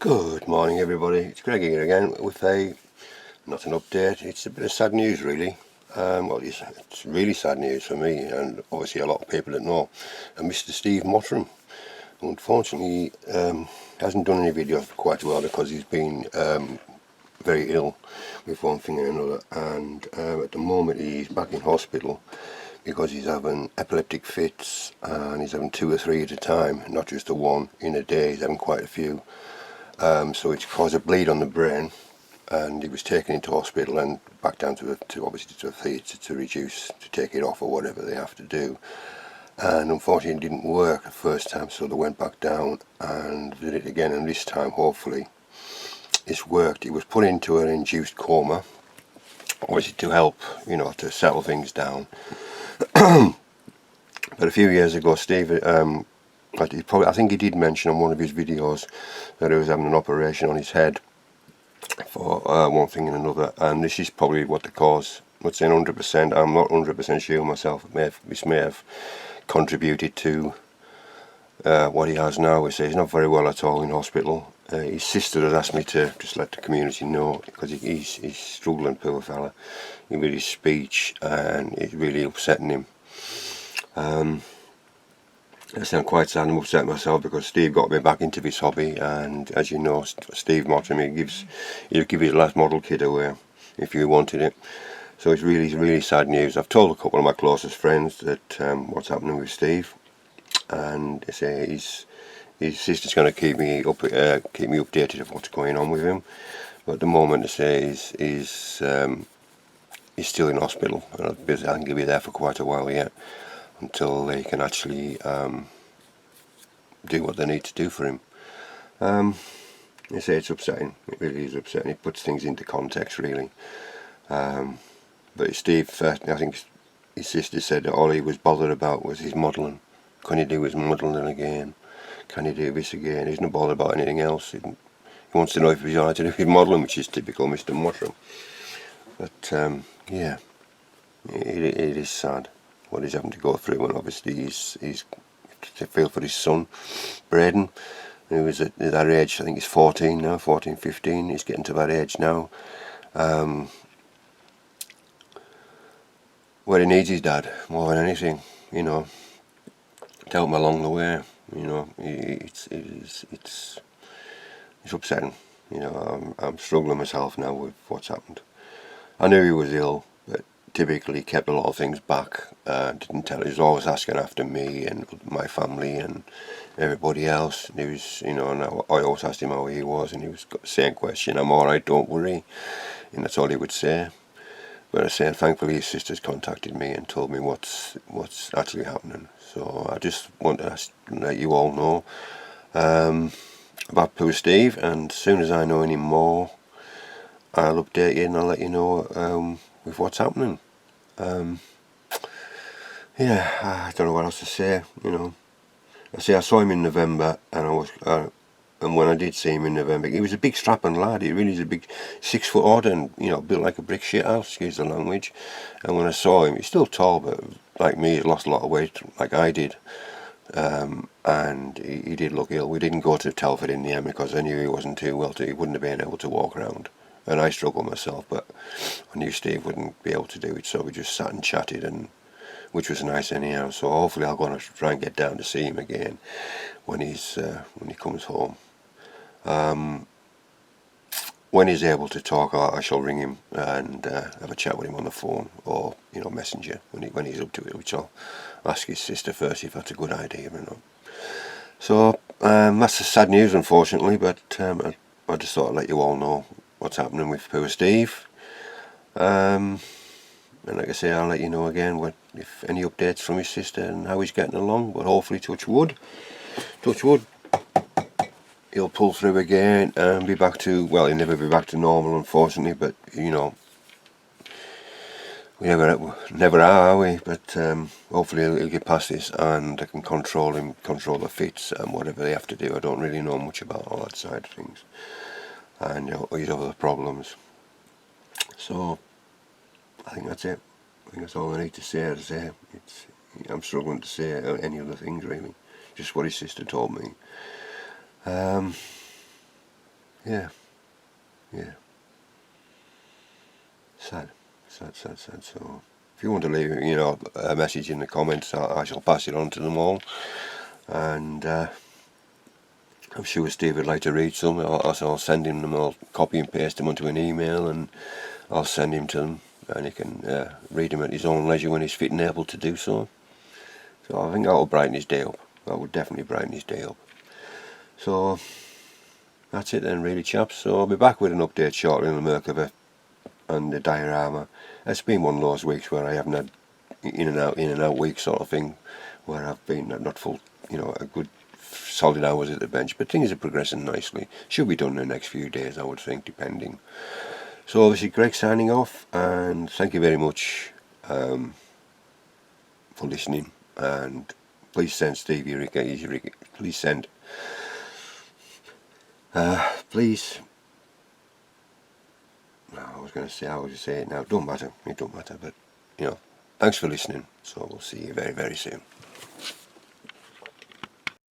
Good morning everybody, it's Greg here again with not an update, it's a bit of sad news really. Well, it's really sad news for me and obviously a lot of people that know. Mr. Steve Mottram, unfortunately, hasn't done any videos for quite a while because he's been very ill with one thing and another, and at the moment he's back in hospital because he's having epileptic fits and he's having 2 or 3 at a time, not just the one in a day, he's having quite a few. So it's caused a bleed on the brain, and he was taken into hospital and back down to obviously to a theatre to reduce, to take it off or whatever they have to do. And unfortunately it didn't work the first time, so they went back down and did it again, and this time hopefully it's worked. He was put into an induced coma, obviously to help, to settle things down. But a few years ago, Steve, I think he did mention on one of his videos that he was having an operation on his head for one thing and another, and this is probably what the cause. I'm not saying 100%, I'm not 100% sure myself. This may have contributed to what he has now. We say he's not very well at all in hospital. His sister had asked me to just let the community know because he's struggling, poor fella, with his speech, and it's really upsetting him. I sound quite sad and upset myself because Steve got me back into this hobby, and as you know, Steve Mottram, he'll give his last model kit away if you wanted it. So it's really sad news. I've told a couple of my closest friends that what's happening with Steve, and they say his sister's going to keep me updated of what's going on with him. But at the moment, they say he's still in hospital, and I think he'll be there for quite a while yet, until they can actually do what they need to do for him. They say it's upsetting, it really is upsetting. It puts things into context really. But Steve, I think his sister said that all he was bothered about was his modelling. Can he do his modelling again? Can he do this again? He's not bothered about anything else. He wants to know if he's allowed to do his modelling, which is typical Mr. Mottram. But yeah, it is sad what he's having to go through, and obviously he's to feel for his son, Braden, who is at that age. I think he's 14 now, 14, 15. He's getting to that age now, where he needs his dad more than anything, to help him along the way. It's upsetting. I'm struggling myself now with what's happened. I knew he was ill, but typically he kept a lot of things back, didn't tell. He was always asking after me and my family and everybody else. And he was, and I always asked him how he was, and he was got the same question: "I'm alright, don't worry," and that's all he would say. But I say, thankfully his sister's contacted me and told me what's actually happening. So I just want to let you all know about poor Steve, and as soon as I know any more, I'll update you and I'll let you know with what's happening. Yeah, I don't know what else to say. I saw him in November, and and when I did see him in November, he was a big strapping lad. He really is a big 6 foot odd, and built like a brick shit house, excuse the language. And when I saw him, he's still tall, but like me, he lost a lot of weight, like I did. And he did look ill. We didn't go to Telford in the end because I knew he wasn't too well. He wouldn't have been able to walk around. And I struggled myself, but I knew Steve wouldn't be able to do it, so we just sat and chatted, and which was nice anyhow. So hopefully I'll go and try and get down to see him again when he comes home. When he's able to talk, I shall ring him and have a chat with him on the phone or messenger when he's up to it, which I'll ask his sister first if that's a good idea or not. So that's the sad news, unfortunately, but I just thought I'd let you all know what's happening with poor Steve. And like I say, I'll let you know again if any updates from his sister and how he's getting along. But hopefully, touch wood, he'll pull through again and be back to, well, he'll never be back to normal, unfortunately, but we never are we? But hopefully he'll get past this, and I can control the fits and whatever they have to do. I don't really know much about all that side of things, and his other problems. So I think that's it. I think that's all I need to say. I'm struggling to say any other things really. Just what his sister told me. yeah, yeah. Sad, sad, sad, sad. So if you want to leave, a message in the comments, I shall pass it on to them all, and I'm sure Steve would like to read some. I'll send him them. I'll copy and paste them onto an email, and I'll send him to them, and he can read them at his own leisure when he's fit and able to do so. So I think that will brighten his day up. That would definitely brighten his day up. So that's it then, really, chaps. So I'll be back with an update shortly on the Merkava and the diorama. It's been one of those weeks where I haven't had in and out week sort of thing, where I've been not full, a good solid hours at the bench. But things are progressing nicely. Should be done in the next few days, I would think, depending. So obviously, Greg signing off, and thank you very much for listening. And please send Steve Eureka. Please send. Please. I was going to say, I would say it now. It don't matter. But thanks for listening. So we'll see you very, very soon.